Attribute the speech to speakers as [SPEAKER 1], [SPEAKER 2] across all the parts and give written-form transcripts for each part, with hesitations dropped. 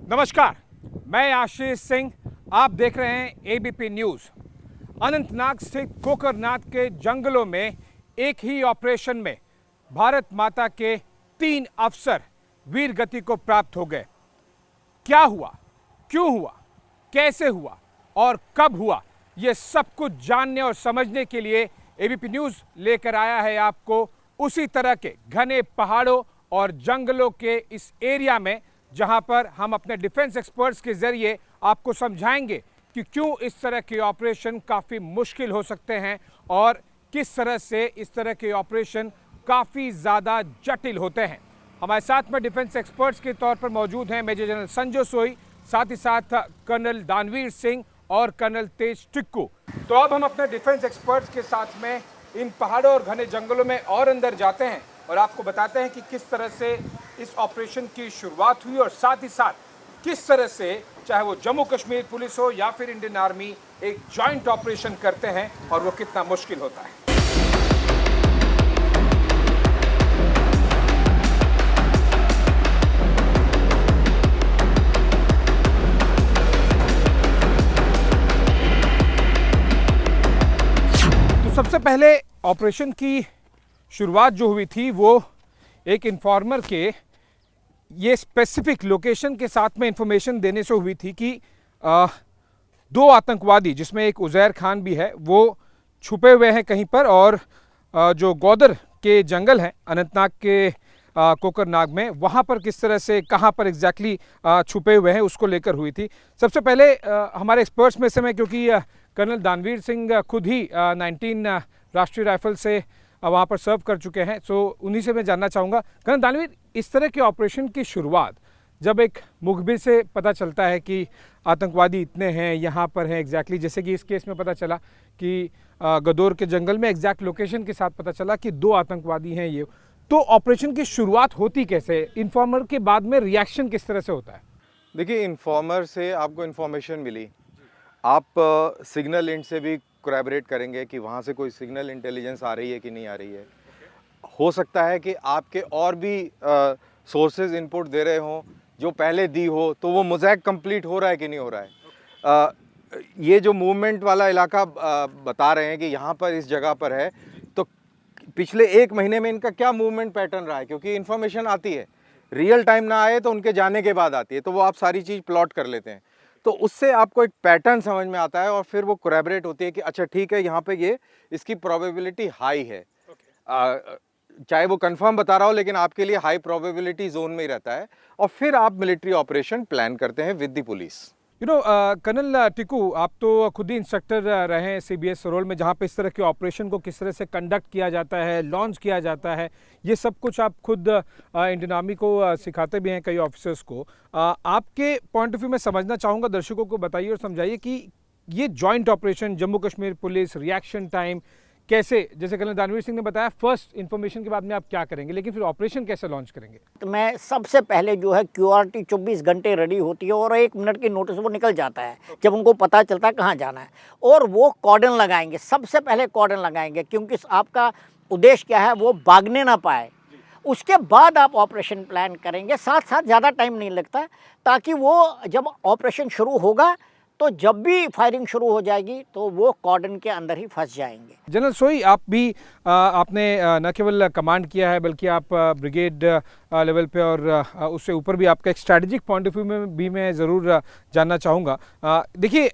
[SPEAKER 1] नमस्कार, मैं आशीष सिंह। आप देख रहे हैं एबीपी न्यूज़। अनंतनाग स्थित कोकरनाग के जंगलों में एक ही ऑपरेशन में भारत माता के 3 अफसर वीर गति को प्राप्त हो गए। क्या हुआ, क्यों हुआ, कैसे हुआ और कब हुआ, ये सब कुछ जानने और समझने के लिए एबीपी न्यूज़ लेकर आया है आपको उसी तरह के घने पहाड़ों और जंगलों के इस एरिया में, जहां पर हम अपने डिफेंस एक्सपर्ट्स के जरिए आपको समझाएंगे कि क्यों इस तरह के ऑपरेशन काफ़ी मुश्किल हो सकते हैं और किस तरह से इस तरह के ऑपरेशन काफ़ी ज़्यादा जटिल होते हैं। हमारे साथ में डिफेंस एक्सपर्ट्स के तौर पर मौजूद हैं मेजर जनरल संजय सोई, साथ ही साथ कर्नल दानवीर सिंह और कर्नल तेज टिक्कू। तो अब हम अपने डिफेंस एक्सपर्ट्स के साथ में इन पहाड़ों और घने जंगलों में और अंदर जाते हैं और आपको बताते हैं कि किस तरह से इस ऑपरेशन की शुरुआत हुई और साथ ही साथ किस तरह से चाहे वो जम्मू कश्मीर पुलिस हो या फिर इंडियन आर्मी एक जॉइंट ऑपरेशन करते हैं और वो कितना मुश्किल होता है। तो सबसे पहले ऑपरेशन की शुरुआत जो हुई थी वो एक इन्फॉर्मर के ये स्पेसिफिक लोकेशन के साथ में इंफॉर्मेशन देने से हुई थी कि 2 आतंकवादी, जिसमें एक उज़ैर खान भी है, वो छुपे हुए हैं कहीं पर और जो गौदर के जंगल हैं अनंतनाग के कोकरनाग में, वहाँ पर किस तरह से कहाँ पर एग्जैक्टली छुपे हुए हैं उसको लेकर हुई थी। सबसे पहले हमारे एक्सपर्ट्स में से मैं, क्योंकि कर्नल दानवीर सिंह खुद ही 19 राष्ट्रीय राइफल से वहाँ पर सर्व कर चुके हैं, सो उन्हीं से मैं जानना चाहूँगा। कर्नल दानवीर, इस तरह के ऑपरेशन की शुरुआत जब एक मुखबिर से पता चलता है कि आतंकवादी इतने हैं, यहाँ पर हैं एग्जैक्टली, जैसे कि इस केस में पता चला कि गदोर के जंगल में एग्जैक्ट लोकेशन के साथ पता चला कि 2 आतंकवादी हैं ये, तो ऑपरेशन की शुरुआत होती कैसे? इन्फॉर्मर के बाद में रिएक्शन किस तरह से होता है?
[SPEAKER 2] देखिए, इन्फॉर्मर से आपको इन्फॉर्मेशन मिली, आप सिग्नल इंट से भी कोलैबोरेट करेंगे कि वहाँ से कोई सिग्नल इंटेलिजेंस आ रही है कि नहीं आ रही है। हो सकता है कि आपके और भी सोर्सेज इनपुट दे रहे हों जो पहले दी हो, तो वो मोज़ैक कंप्लीट हो रहा है कि नहीं हो रहा है। ये जो मूवमेंट वाला इलाका बता रहे हैं कि यहाँ पर इस जगह पर है, तो पिछले 1 महीने में इनका क्या मूवमेंट पैटर्न रहा है, क्योंकि इन्फॉर्मेशन आती है, रियल टाइम ना आए तो उनके जाने के बाद आती है, तो वो आप सारी चीज़ प्लॉट कर लेते हैं, तो उससे आपको एक पैटर्न समझ में आता है और फिर वो कोलैबोरेट होती है कि अच्छा ठीक है, यहाँ पे ये इसकी प्रोबेबिलिटी हाई है। चाहे वो कंफर्म बता रहा हो, लेकिन आपके लिए हाई प्रोबेबिलिटी जोन में ही रहता है और फिर आप मिलिट्री ऑपरेशन प्लान करते हैं with the police.
[SPEAKER 1] Colonel Tikku, आप तो खुद ही इंस्ट्रक्टर रहे हैं सीबीएस रोल में, जहाँ पे इस तरह के ऑपरेशन को किस तरह से कंडक्ट किया जाता है, लॉन्च किया जाता है, ये सब कुछ आप खुद इंडियन आर्मी को सिखाते भी हैं कई ऑफिसर्स को। आपके पॉइंट ऑफ व्यू में समझना चाहूँगा, दर्शकों को बताइए और समझाइए कि ये joint operation Jammu Kashmir police, reaction time कैसे, जैसे कर्नल दानवीर सिंह ने बताया फर्स्ट इन्फॉर्मेशन के बाद में आप क्या करेंगे, लेकिन फिर ऑपरेशन कैसे लॉन्च करेंगे?
[SPEAKER 3] तो मैं सबसे पहले जो है क्यूआरटी 24 घंटे रेडी होती है और 1 मिनट की नोटिस वो निकल जाता है जब उनको पता चलता है कहाँ जाना है, और वो कॉर्डन लगाएंगे। सबसे पहले कॉर्डन लगाएंगे, क्योंकि आपका उद्देश्य क्या है, वो भागने ना पाए। उसके बाद आप ऑपरेशन प्लान करेंगे, साथ साथ ज़्यादा टाइम नहीं लगता, ताकि वो जब ऑपरेशन शुरू होगा तो जब भी फायरिंग शुरू हो जाएगी तो वो कॉर्डन के अंदर ही फंस जाएंगे।
[SPEAKER 1] जनरल सोई, आप भी आपने न केवल कमांड किया है, बल्कि आप ब्रिगेड लेवल पे और उससे ऊपर भी आपका एक स्ट्रैटेजिक पॉइंट ऑफ व्यू में भी मैं ज़रूर जानना चाहूँगा। देखिए,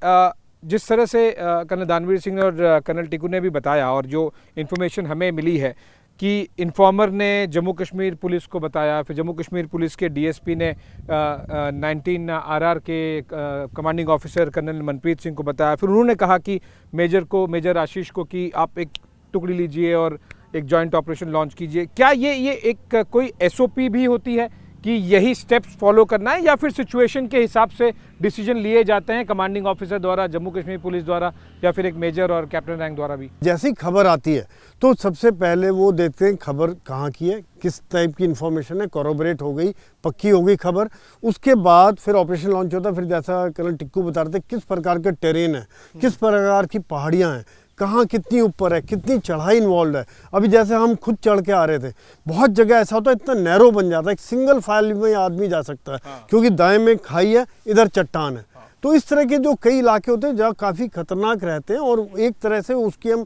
[SPEAKER 1] जिस तरह से कर्नल दानवीर सिंह और कर्नल टिक्कू ने भी बताया और जो इन्फॉर्मेशन हमें मिली है कि इन्फॉर्मर ने जम्मू कश्मीर पुलिस को बताया, फिर जम्मू कश्मीर पुलिस के डीएसपी ने 19 आरआर के commanding officer colonel Manpreet Singh को बताया, फिर उन्होंने कहा कि मेजर आशीष को कि आप एक टुकड़ी लीजिए और एक जॉइंट ऑपरेशन लॉन्च कीजिए। क्या ये एक कोई एसओपी भी होती है कि यही स्टेप्स फॉलो करना है, या फिर सिचुएशन के हिसाब से डिसीजन लिए जाते हैं कमांडिंग ऑफिसर द्वारा, जम्मू कश्मीर पुलिस द्वारा, या फिर एक मेजर और कैप्टन रैंक द्वारा भी?
[SPEAKER 4] जैसी खबर आती है तो सबसे पहले वो देखते हैं खबर कहाँ की है, किस टाइप की इन्फॉर्मेशन है, कॉरोबरेट हो गई, पक्की हो गई खबर, उसके बाद फिर ऑपरेशन लॉन्च होता है। फिर जैसा कर्नल टिक्कू बता रहे थे, किस प्रकार का टेरेन है, किस प्रकार की पहाड़ियाँ हैं, कहाँ कितनी ऊपर है, कितनी चढ़ाई इन्वॉल्व है। अभी जैसे हम खुद चढ़ के आ रहे थे, बहुत जगह ऐसा होता है इतना नैरो बन जाता है, एक सिंगल फाइल में आदमी जा सकता है। क्योंकि दाएं में खाई है, इधर चट्टान है। तो इस तरह के जो कई इलाके होते हैं जहाँ काफ़ी खतरनाक रहते हैं, और एक तरह से उसकी हम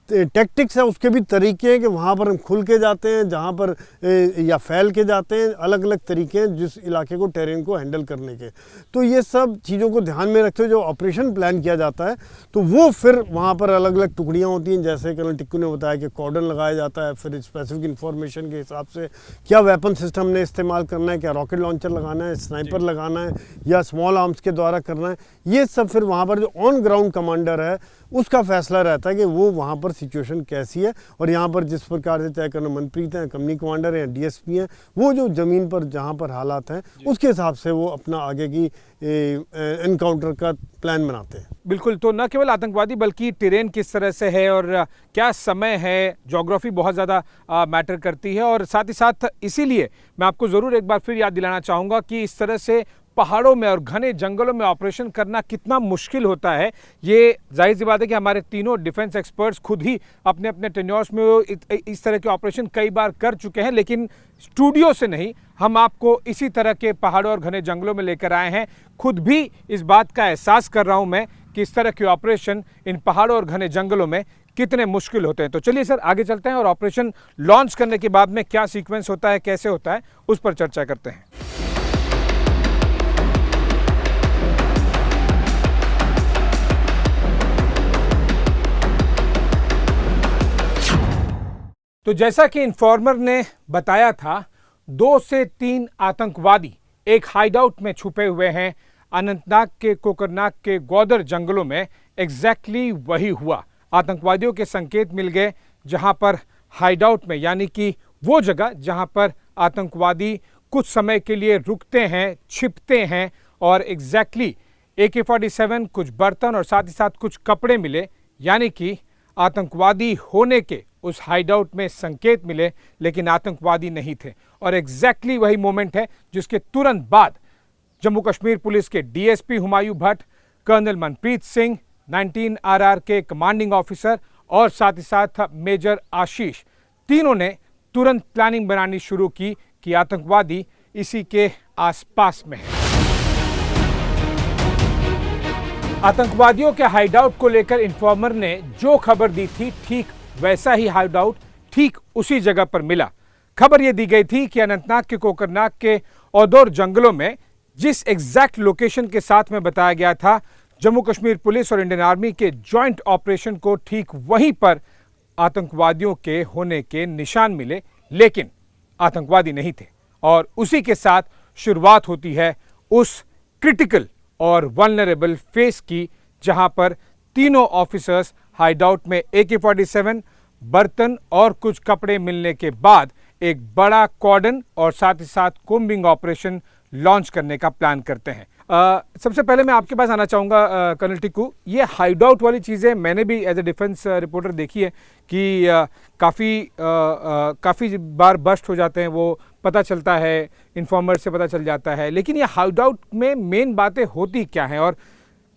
[SPEAKER 4] टैक्टिक्स है, उसके भी तरीके हैं कि वहाँ पर हम खुल के जाते हैं, जहाँ पर या फैल के जाते हैं। अलग अलग तरीके हैं जिस इलाके को, टेरेन को हैंडल करने के। तो ये सब चीज़ों को ध्यान में रखते हुए जो ऑपरेशन प्लान किया जाता है, तो वो फिर वहाँ पर अलग अलग टुकड़ियाँ होती हैं। जैसे कर्नल टिक्कू ने बताया कि कॉर्डन लगाया जाता है, फिर स्पेसिफिक इन्फॉर्मेशन के हिसाब से क्या वेपन सिस्टम ने इस्तेमाल करना है, क्या रॉकेट लॉन्चर लगाना है, स्नाइपर लगाना है, या स्मॉल आर्म्स के द्वारा करना है। ये सब फिर वहाँ पर जो ऑन ग्राउंड कमांडर है उसका फैसला रहता है कि वो वहाँ पर सिचुएशन कैसी है। और यहाँ पर जिस प्रकार से चाहे कर्नल मनप्रीत हैं, कंपनी कमांडर हैं, डीएसपी हैं, वो जो ज़मीन पर जहाँ पर हालात हैं उसके हिसाब से वो अपना आगे की एनकाउंटर का प्लान बनाते हैं।
[SPEAKER 1] बिल्कुल, तो न केवल आतंकवादी बल्कि टेरेन किस तरह से है और क्या समय है, ज्योग्राफी बहुत ज़्यादा मैटर करती है। और साथ ही साथ इसीलिए मैं आपको ज़रूर एक बार फिर याद दिलाना चाहूँगा कि इस तरह से पहाड़ों में और घने जंगलों में ऑपरेशन करना कितना मुश्किल होता है। ये जाहिर सी बात है कि हमारे तीनों डिफेंस एक्सपर्ट्स खुद ही अपने अपने टेन्योर्स में इस तरह के ऑपरेशन कई बार कर चुके हैं, लेकिन स्टूडियो से नहीं, हम आपको इसी तरह के पहाड़ों और घने जंगलों में लेकर आए हैं। खुद भी इस बात का एहसास कर रहा हूं मैं कि इस तरह के ऑपरेशन इन पहाड़ों और घने जंगलों में कितने मुश्किल होते हैं। तो चलिए सर, आगे चलते हैं और ऑपरेशन लॉन्च करने के बाद में क्या सीक्वेंस होता है, कैसे होता है, उस पर चर्चा करते हैं। तो जैसा कि इन्फॉर्मर ने बताया था, 2 से 3 आतंकवादी एक हाइडआउट में छुपे हुए हैं अनंतनाग के कोकरनाग के ग्वादर जंगलों में। एग्जैक्टली वही हुआ। आतंकवादियों के संकेत मिल गए जहां पर हाइडआउट में, यानी कि वो जगह जहां पर आतंकवादी कुछ समय के लिए रुकते हैं, छिपते हैं, और एग्जैक्टली AK-47, कुछ बर्तन और साथ ही साथ कुछ कपड़े मिले। यानी कि आतंकवादी होने के उस हाइडआउट में संकेत मिले, लेकिन आतंकवादी नहीं थे। और एग्जैक्टली वही मोमेंट है जिसके तुरंत बाद जम्मू कश्मीर पुलिस के DSP Humayun Bhatt, colonel Manpreet Singh, 19 RR के कमांडिंग ऑफिसर और साथ ही साथ मेजर आशीष, तीनों ने तुरंत प्लानिंग बनानी शुरू की कि आतंकवादी इसी के आसपास में है। आतंकवादियों के हाइडआउट को लेकर इन्फॉर्मर ने जो खबर दी थी, ठीक वैसा ही हाइडआउट ठीक उसी जगह पर मिला। खबर यह दी गई थी कि अनंतनाग के कोकरनाग के औदौर जंगलों में जिस एग्जैक्ट लोकेशन के साथ में बताया गया था, जम्मू कश्मीर पुलिस और इंडियन आर्मी के जॉइंट ऑपरेशन को ठीक वहीं पर आतंकवादियों के होने के निशान मिले, लेकिन आतंकवादी नहीं थे। और उसी के साथ शुरुआत होती है उस क्रिटिकल और वल्नरेबल फेस की, जहां पर तीनों ऑफिसर्स हाइडआउट में AK-47, बर्तन और कुछ कपड़े मिलने के बाद एक बड़ा कॉर्डन और साथ ही साथ कोम्बिंग ऑपरेशन लॉन्च करने का प्लान करते हैं। सबसे पहले मैं आपके पास आना चाहूँगा कर्नल टिक्कू, ये हाइडआउट वाली चीज़ें मैंने भी एज ए डिफेंस रिपोर्टर देखी है कि काफ़ी बार बस्ट हो जाते हैं, वो पता चलता है, इन्फॉर्मर से पता चल जाता है। लेकिन ये हाइडआउट में मेन बातें होती क्या हैं, और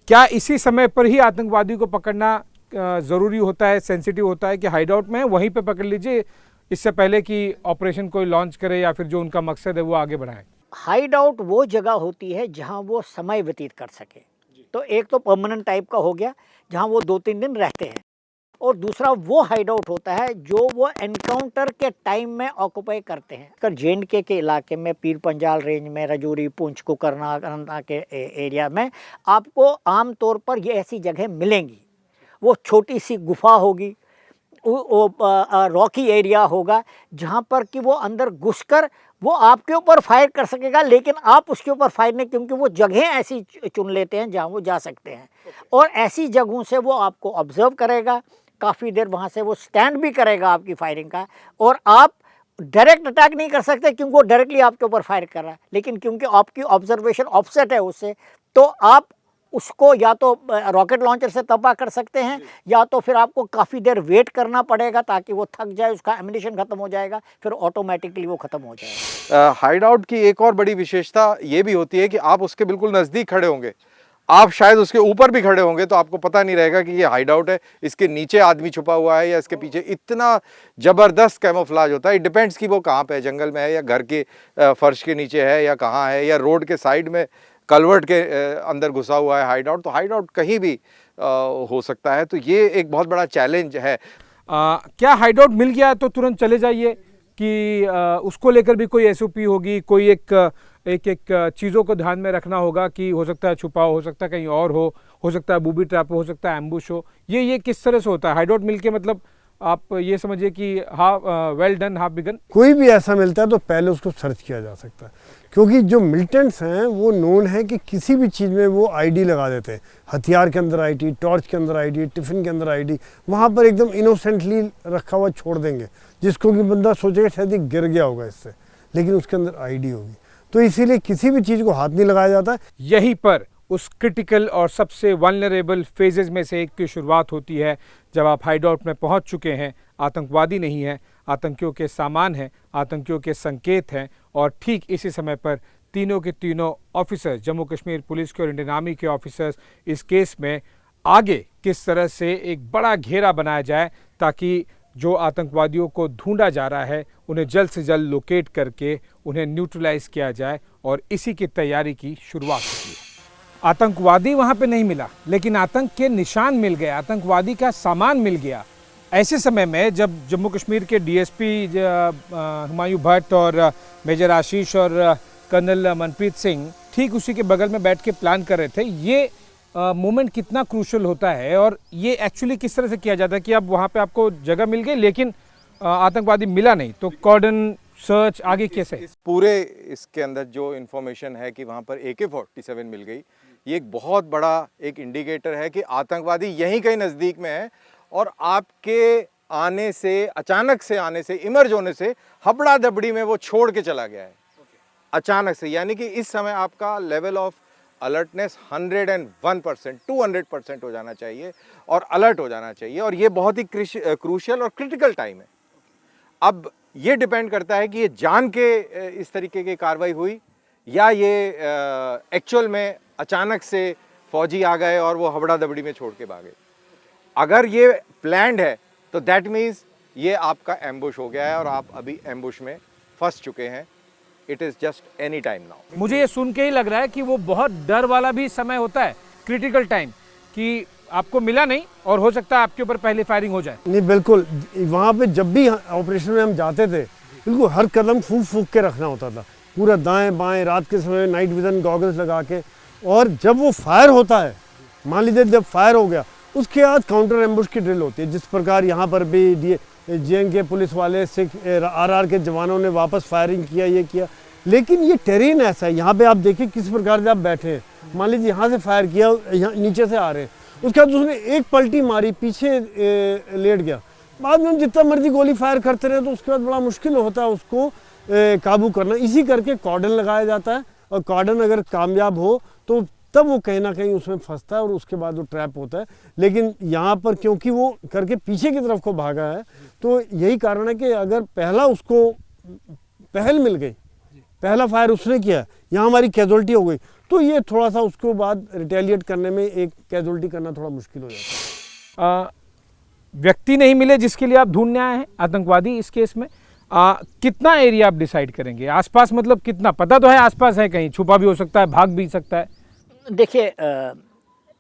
[SPEAKER 1] क्या इसी समय पर ही आतंकवादी को पकड़ना ज़रूरी होता है, सेंसिटिव होता है कि हाइडआउट में वहीं पे पकड़ लीजिए, इससे पहले कि ऑपरेशन कोई लॉन्च करे या फिर जो उनका मकसद है वो आगे बढ़ाए?
[SPEAKER 3] हाइडआउट वो जगह होती है जहां वो समय व्यतीत कर सके। तो एक तो परमानेंट टाइप का हो गया जहां वो 2-3 दिन रहते हैं, और दूसरा वो हाइडआउट होता है जो वो एनकाउंटर के टाइम में ऑक्यूपाई करते हैं। अगर JNK के इलाके में, पीर पंजाल रेंज में, रजौरी, पुंछ, कोकरनाग, अनंतनाग के एरिया में आपको आम तौर पर ये ऐसी जगह मिलेंगी। वो छोटी सी गुफा होगी, रॉकी एरिया होगा, जहाँ पर कि वो अंदर घुसकर वो आपके ऊपर फायर कर सकेगा, लेकिन आप उसके ऊपर फायर नहीं, क्योंकि वो जगह ऐसी चुन लेते हैं जहाँ वो जा सकते हैं। और ऐसी जगहों से वो आपको ऑब्जर्व करेगा, काफ़ी देर वहाँ से वो स्टैंड भी करेगा आपकी फायरिंग का, और आप डायरेक्ट अटैक नहीं कर सकते क्योंकि वो डायरेक्टली आपके ऊपर फायर कर रहा है। लेकिन क्योंकि आपकी ऑब्जर्वेशन ऑफसेट है उससे, तो आप उसको या तो रॉकेट लॉन्चर से तबाह कर सकते हैं, या तो फिर आपको काफ़ी देर वेट करना पड़ेगा ताकि वो थक जाए, उसका एमिनेशन ख़त्म हो जाएगा, फिर ऑटोमेटिकली वो ख़त्म हो जाएगा।
[SPEAKER 2] हाइड आउट की एक और बड़ी विशेषता ये भी होती है कि आप उसके बिल्कुल नज़दीक खड़े होंगे, आप शायद उसके ऊपर भी खड़े होंगे तो आपको पता नहीं रहेगा कि ये हाइड आउट है, इसके नीचे आदमी छुपा हुआ है या इसके पीछे। इतना ज़बरदस्त कैमोफ्लाज होता है। इट डिपेंड्स कि वो कहाँ पे है, जंगल में है या घर के फर्श के नीचे है या कहाँ है, या रोड के साइड में कलवर्ट के अंदर घुसा हुआ है हाइड आउट। तो हाइड आउट कहीं भी हो सकता है। तो ये एक बहुत बड़ा चैलेंज है।
[SPEAKER 1] क्या हाइड आउट मिल गया तो तुरंत चले जाइए कि उसको लेकर भी कोई एसओपी होगी, कोई एक चीज़ों को ध्यान में रखना होगा कि हो सकता है छुपा हो सकता है कहीं और हो सकता है बूबी ट्रैप हो सकता है एम्बुश हो। ये किस तरह से होता है हाइड आउट मिल के? मतलब आप ये समझिए कि half well done half begun.
[SPEAKER 4] कोई भी ऐसा मिलता है तो पहले उसको सर्च किया जा सकता है, क्योंकि जो मिलिटेंट्स हैं वो नोन है कि किसी भी चीज़ में वो आईडी लगा देते हैं। हथियार के अंदर आईडी, टॉर्च के अंदर आईडी, टिफ़िन के अंदर आईडी, वहाँ पर एकदम इनोसेंटली रखा हुआ छोड़ देंगे, जिसको कि बंदा सोचेगा शायद ये गिर गया होगा इससे, लेकिन उसके अंदर आईडी होगी। तो इसीलिए किसी भी चीज़ को हाथ नहीं लगाया जाता है।
[SPEAKER 1] यहीं पर उस क्रिटिकल और सबसे वल्नरेबल फेजेस में से एक की शुरुआत होती है, जब आप हाइड आउट में पहुंच चुके हैं। आतंकवादी नहीं हैं, आतंकियों के सामान हैं, आतंकियों के संकेत हैं। और ठीक इसी समय पर तीनों के तीनों ऑफिसर्स, जम्मू कश्मीर पुलिस के और इंडियन आर्मी के ऑफिसर्स, इस केस में आगे किस तरह से एक बड़ा घेरा बनाया जाए ताकि जो आतंकवादियों को ढूंढा जा रहा है उन्हें जल्द से जल्द लोकेट करके उन्हें न्यूट्रलाइज किया जाए। और इसी की तैयारी की शुरुआत होती है। आतंकवादी वहाँ पे नहीं मिला, लेकिन आतंक के निशान मिल गए, आतंकवादी का सामान मिल गया। ऐसे समय में जब जम्मू कश्मीर के डीएसपी हुमायूं भट्ट और मेजर आशीष और कर्नल मनप्रीत सिंह ठीक उसी के बगल में बैठ के प्लान कर रहे थे, ये मोमेंट कितना क्रूशल होता है और ये एक्चुअली किस तरह से किया जाता है कि अब वहाँ पे आपको जगह मिल गई लेकिन आतंकवादी मिला नहीं, तो कॉर्डन सर्च आगे कैसे?
[SPEAKER 2] पूरे इसके अंदर जो इन्फॉर्मेशन है कि वहाँ पर AK-47 मिल गई, ये एक बहुत बड़ा एक इंडिकेटर है कि आतंकवादी यहीं कहीं नज़दीक में है और आपके आने से, अचानक से आने से, इमर्ज होने से हबड़ा दबड़ी में वो छोड़ के चला गया है अचानक से। यानी कि इस समय आपका लेवल ऑफ अलर्टनेस 101%, 200% हो जाना चाहिए और अलर्ट हो जाना चाहिए। और ये बहुत ही क्रूशियल और क्रिटिकल टाइम है। अब ये डिपेंड करता है कि ये जान के इस तरीके की कार्रवाई हुई या ये एक्चुअल में अचानक से फौजी आ गए और वो हबड़ा दबड़ी में छोड़ के भागे। अगर ये प्लान्ड है तो दैट मीन्स ये आपका एम्बुश हो गया है और आप अभी एम्बुश में फंस चुके हैं। It is just any time now.
[SPEAKER 1] मुझे ये सुन के ही लग रहा है कि वो बहुत डर वाला भी समय होता है, क्रिटिकल टाइम, कि आपको मिला नहीं और हो सकता है आपके ऊपर पहले फायरिंग हो जाए।
[SPEAKER 4] नहीं, बिल्कुल। वहाँ पे जब भी ऑपरेशन में हम जाते थे, बिल्कुल हर कदम फूंक फूंक के रखना होता था, पूरा दाएं बाएं, रात के समय नाइट विजन गॉगल्स लगा के। और जब वो फायर होता है, मान लीजिए जब फायर हो गया, उसके बाद काउंटर एम्बुश की ड्रिल होती है। जिस प्रकार यहाँ पर भी JNK के पुलिस वाले, सिख RR के जवानों ने वापस फायरिंग किया, ये किया। लेकिन ये टेरेन ऐसा है, यहाँ पे आप देखिए किस प्रकार से आप बैठे हैं। मान लीजिए यहाँ से फायर किया, यहाँ नीचे से आ रहे हैं, उसके बाद उसने एक पलटी मारी, पीछे लेट गया। बाद में हम जितना मर्जी गोली फायर करते रहे तो उसके बाद बड़ा मुश्किल होता है उसको काबू करना। इसी करके कॉर्डन लगाया जाता है और कॉर्डन अगर कामयाब हो तो तब वो कहीं ना कहीं उसमें फंसता है और उसके बाद वो ट्रैप होता है। लेकिन यहाँ पर क्योंकि वो करके पीछे की तरफ को भागा है, तो यही कारण है कि अगर पहला उसको पहल मिल गई, पहला फायर उसने किया, यहाँ हमारी कैजुअल्टी हो गई, तो ये थोड़ा सा उसके बाद रिटेलिएट करने में एक कैजुअल्टी करना थोड़ा मुश्किल हो जाता है।
[SPEAKER 1] व्यक्ति नहीं मिले जिसके लिए आप ढूंढने आए हैं, आतंकवादी इस केस में। कितना एरिया आप डिसाइड करेंगे? आसपास मतलब कितना? पता तो है आसपास है, कहीं छुपा भी हो सकता है, भाग भी सकता है।
[SPEAKER 3] देखिए,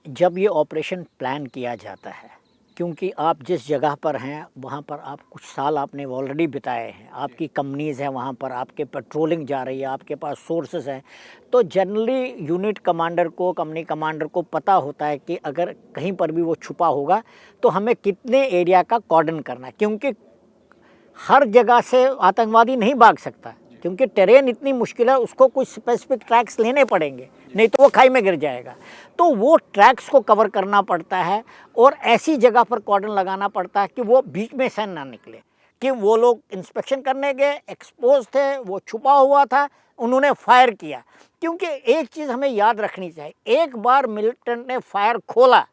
[SPEAKER 3] जब ये ऑपरेशन प्लान किया जाता है, क्योंकि आप जिस जगह पर हैं वहाँ पर आप कुछ साल आपने ऑलरेडी बिताए हैं, आपकी कंपनीज़ हैं वहाँ पर, आपके पेट्रोलिंग जा रही है, आपके पास सोर्सेज हैं, तो जनरली यूनिट कमांडर को, कंपनी कमांडर को पता होता है कि अगर कहीं पर भी वो छुपा होगा तो हमें कितने एरिया का कॉर्डन करना है। क्योंकि हर जगह से आतंकवादी नहीं भाग सकता, क्योंकि टेरेन इतनी मुश्किल है, उसको कुछ स्पेसिफिक ट्रैक्स लेने पड़ेंगे, नहीं तो वो खाई में गिर जाएगा। तो वो ट्रैक्स को कवर करना पड़ता है और ऐसी जगह पर कॉर्डन लगाना पड़ता है कि वो बीच में से ना निकले, कि वो लोग इंस्पेक्शन करने गए, एक्सपोज थे, वो छुपा हुआ था, उन्होंने फायर किया। क्योंकि एक चीज़ हमें याद रखनी चाहिए, एक बार मिलिटेंट ने फायर खोला,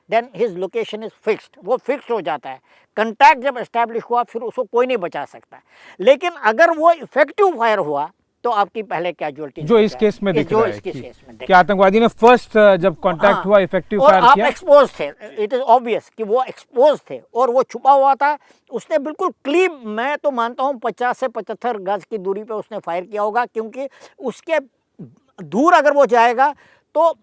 [SPEAKER 3] then his location is fixed, वो फिक्स हो जाता है। कंटैक्ट जब एस्टैब्लिश हुआ फिर उसको कोई नहीं बचा सकता। लेकिन अगर वो इफेक्टिव फायर हुआ तो आपकी पहले कैजुअल्टी
[SPEAKER 1] जो इस केस में दिख रहा है
[SPEAKER 3] केस में
[SPEAKER 1] कि आतंकवादी ने फर्स्ट जब कांटेक्ट हुआ इफेक्टिव
[SPEAKER 3] और
[SPEAKER 1] फायर
[SPEAKER 3] आप
[SPEAKER 1] किया।
[SPEAKER 3] एक्सपोज थे, इट इज ऑब्वियस कि वो एक्सपोज थे और वो छुपा हुआ था। उसने बिल्कुल क्लीन, मैं तो मानता हूँ 50 से 75 गज की दूरी पे उसने फायर किया होगा, क्योंकि उसके दूर अगर वो जाएगा तो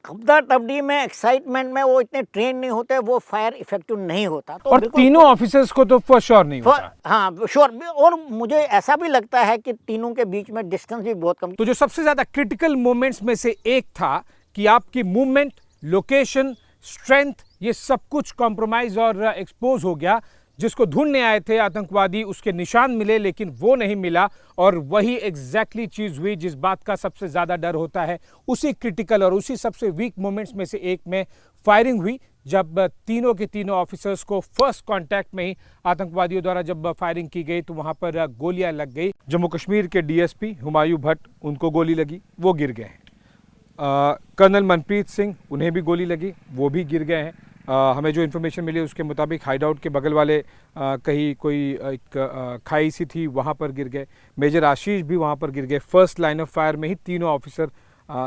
[SPEAKER 3] खबदा टबडी में, एक्साइटमेंट में वो इतने ट्रेन नहीं होते, वो फायर इफेक्टिव नहीं होता। तो
[SPEAKER 1] और
[SPEAKER 3] बिल्कुल
[SPEAKER 1] तीनों ऑफिसर्स को तो फॉर श्योर नहीं होता।
[SPEAKER 3] हाँ श्योर। और मुझे ऐसा भी लगता है कि तीनों के बीच में डिस्टेंस भी बहुत कम।
[SPEAKER 1] तो जो सबसे ज्यादा क्रिटिकल मोमेंट्स में से एक था कि आपकी मूवमेंट, लोकेशन, स्ट्रेंथ, ये सब कुछ कॉम्प्रोमाइज और एक्सपोज हो गया। जिसको ढूंढने आए थे आतंकवादी, उसके निशान मिले लेकिन वो नहीं मिला, और वही एग्जैक्टली चीज हुई जिस बात का सबसे ज्यादा डर होता है। उसी क्रिटिकल और उसी सबसे वीक मोमेंट्स में से एक में फायरिंग हुई, जब तीनों के तीनों ऑफिसर्स को फर्स्ट कांटेक्ट में ही आतंकवादियों द्वारा जब फायरिंग की गई तो वहां पर गोलियां लग गई। जम्मू कश्मीर के डीएसपी हुमायूं भट्ट, उनको गोली लगी, वो गिर गए हैं। कर्नल मनप्रीत सिंह, उन्हें भी गोली लगी, वो भी गिर गए हैं। हमें जो इन्फॉर्मेशन मिली उसके मुताबिक हाइडआउट के बगल वाले कहीं कोई एक खाई सी थी, वहाँ पर गिर गए। मेजर आशीष भी वहाँ पर गिर गए। फर्स्ट लाइन ऑफ फायर में ही तीनों ऑफिसर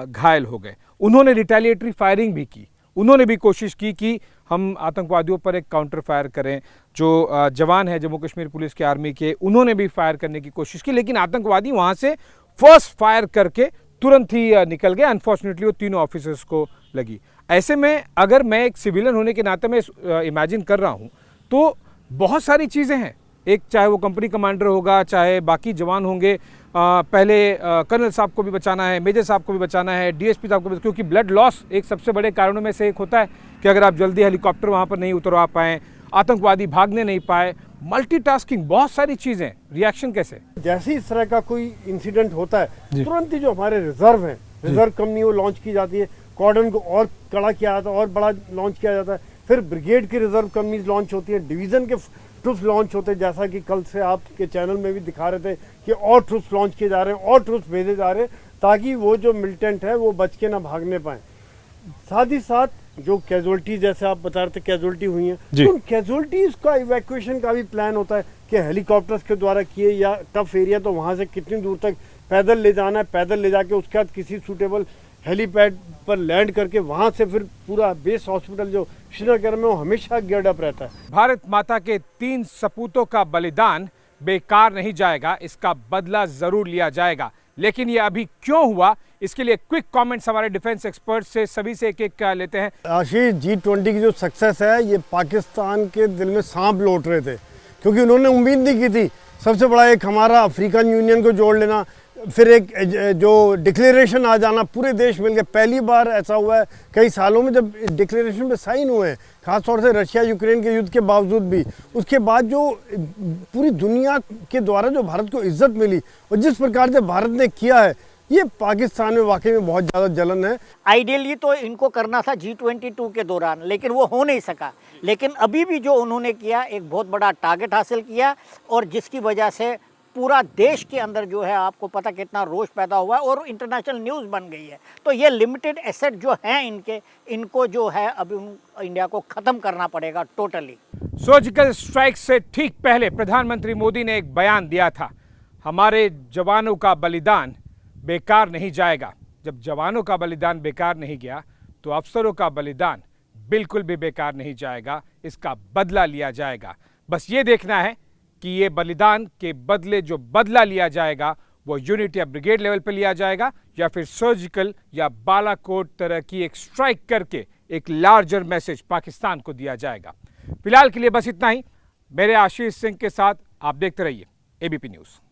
[SPEAKER 1] घायल हो गए। उन्होंने रिटेलिएटरी फायरिंग भी की, उन्होंने भी कोशिश की कि हम आतंकवादियों पर एक काउंटर फायर करें। जो जवान है जम्मू कश्मीर पुलिस के, आर्मी के, उन्होंने भी फायर करने की कोशिश की, लेकिन आतंकवादी वहाँ से फर्स्ट फायर करके तुरंत ही निकल गए। अनफॉर्चुनेटली वो तीनों ऑफिसर्स को लगी। ऐसे में अगर मैं एक सिविलियन होने के नाते मैं इमेजिन कर रहा हूँ तो बहुत सारी चीज़ें हैं। एक, चाहे वो कंपनी कमांडर होगा, चाहे बाकी जवान होंगे, पहले कर्नल साहब को भी बचाना है, मेजर साहब को भी बचाना है, डीएसपी साहब को भी, क्योंकि ब्लड लॉस एक सबसे बड़े कारणों में से एक होता है कि अगर आप जल्दी हेलीकॉप्टर वहाँ पर नहीं उतरवा पाएँ, आतंकवादी भागने नहीं पाए, मल्टीटास्किंग, बहुत सारी चीज़ें। रिएक्शन कैसे?
[SPEAKER 4] जैसे इस तरह का कोई इंसिडेंट होता है तुरंत ही जो हमारे रिजर्व हैं, रिजर्व कंपनी वो लॉन्च की जाती है, कॉर्डन को और कड़ा किया जाता है और बड़ा लॉन्च किया जाता है, फिर ब्रिगेड की रिजर्व कंपनीज लॉन्च होती है, डिवीज़न के ट्रूप्स लॉन्च होते हैं, जैसा कि कल से आपके चैनल में भी दिखा रहे थे कि और ट्रूप्स लॉन्च किए जा रहे हैं और ट्रूप्स भेजे जा रहे हैं, ताकि वो जो मिलिटेंट है वो बच के ना भागने पाए। साथ ही साथ जो कैजुअलिटीज, जैसे आप बता रहे थे कैजुअलिटी हुई हैं, तो उन कैजुअलिटीज का इवैक्यूएशन का भी प्लान होता है कि हेलीकॉप्टर्स के द्वारा किए, या टफ एरिया तो वहाँ से कितनी दूर तक पैदल ले जाना है, पैदल ले जाके उसके बाद किसी सूटेबल हेलीपैड पर लैंड करके वहाँ से फिर पूरा बेस हॉस्पिटल जो श्रीनगर में, वो हमेशा गियर्ड अप रहता है।
[SPEAKER 1] भारत माता के 3 सपूतों का बलिदान बेकार नहीं जाएगा, इसका बदला जरूर लिया जाएगा। लेकिन ये अभी क्यों हुआ, इसके लिए क्विक कमेंट्स हमारे डिफेंस एक्सपर्ट से, सभी से एक एक लेते हैं।
[SPEAKER 4] आशीष, G20 की जो सक्सेस है, ये पाकिस्तान के दिल में सांप लौट रहे थे, क्योंकि उन्होंने उम्मीद नहीं की थी। सबसे बड़ा एक हमारा अफ्रीकन यूनियन को जोड़ लेना, फिर एक जो डिक्लेरेशन आ जाना, पूरे देश मिल के। पहली बार ऐसा हुआ है कई सालों में जब डिक्लेरेशन पे साइन हुए हैं, खासतौर से रशिया यूक्रेन के युद्ध के बावजूद भी। उसके बाद जो पूरी दुनिया के द्वारा जो भारत को इज्जत मिली और जिस प्रकार से भारत ने किया है, ये पाकिस्तान में वाकई में बहुत ज़्यादा जलन है।
[SPEAKER 3] आइडियली तो इनको करना था G22 के दौरान, लेकिन वो हो नहीं सका। लेकिन अभी भी जो उन्होंने किया, एक बहुत बड़ा टारगेट हासिल किया, और जिसकी वजह से पूरा देश के अंदर जो है, आपको पता कितना रोष पैदा हुआ है और इंटरनेशनल न्यूज़ बन गई है। तो ये लिमिटेड एसेट जो हैं इनको जो है अभी इंडिया को ख़त्म करना पड़ेगा टोटली।
[SPEAKER 1] सर्जिकल स्ट्राइक से ठीक पहले प्रधानमंत्री मोदी ने एक बयान दिया था, हमारे जवानों का बलिदान बेकार नहीं जाएगा। जब जवानों का बलिदान बेकार नहीं गया तो अफसरों का बलिदान बिल्कुल भी बेकार नहीं जाएगा, इसका बदला लिया जाएगा। बस ये देखना है कि ये बलिदान के बदले जो बदला लिया जाएगा वो यूनिट या ब्रिगेड लेवल पे लिया जाएगा, या फिर सर्जिकल या बालाकोट तरह की एक स्ट्राइक करके एक लार्जर मैसेज पाकिस्तान को दिया जाएगा। फिलहाल के लिए बस इतना ही। मेरे आशीष सिंह के साथ आप देखते रहिए एबीपी न्यूज़।